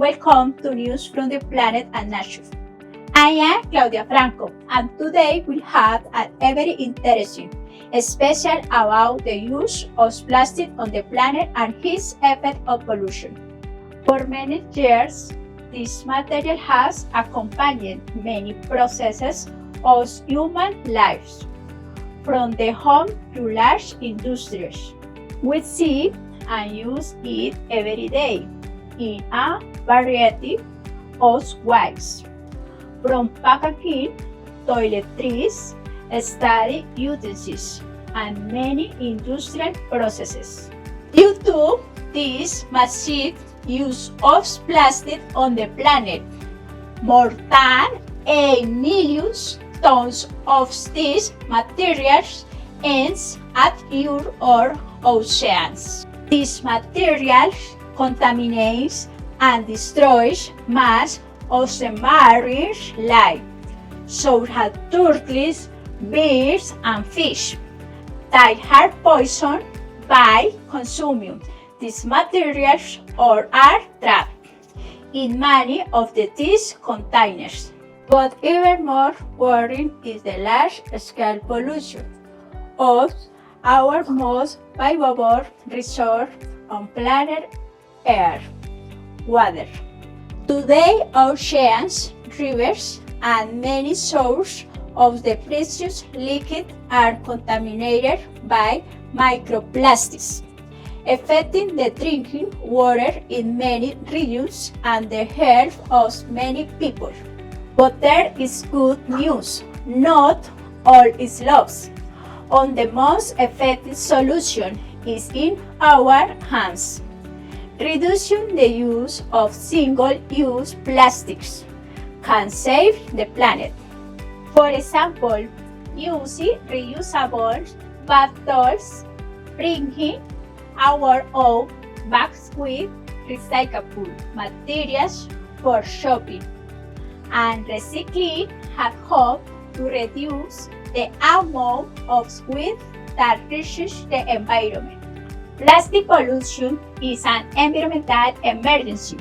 Welcome to News from the Planet and Nature. I am Claudia Franco, and today we'll have a very interesting special about the use of plastic on the planet and its effect on pollution. For many years, this material has accompanied many processes of human lives, from the home to large industries. We see and use it every day in a variety of ways, from packaging, toiletries, study utensils, and many industrial processes. Due to this massive use of plastic on the planet, more than 8 million tons of these materials ends at our oceans. These materials contaminates and destroys much of the marine life, such as turtles, birds, and fish. They are poisoned by consuming these materials or are trapped in many of these containers. But even more worrying is the large-scale pollution of our most valuable resource on planet Earth, water. Today, oceans, rivers, and many sources of the precious liquid are contaminated by microplastics, affecting the drinking water in many regions and the health of many people. But there is good news. Not all is lost. And the most effective solution is in our hands. Reducing the use of single-use plastics can save the planet. For example, using reusable bottles, bringing our own bags with recyclable materials for shopping, and recycling at home to reduce the amount of waste that reaches the environment. Plastic pollution is an environmental emergency.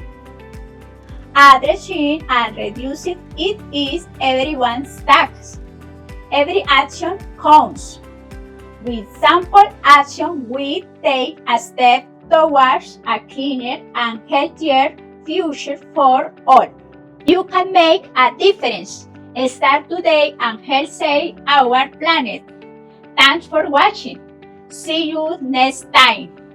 Addressing and reducing it is everyone's task. Every action counts. With simple action, we take a step towards a cleaner and healthier future for all. You can make a difference. Start today and help save our planet. Thanks for watching. See you next time.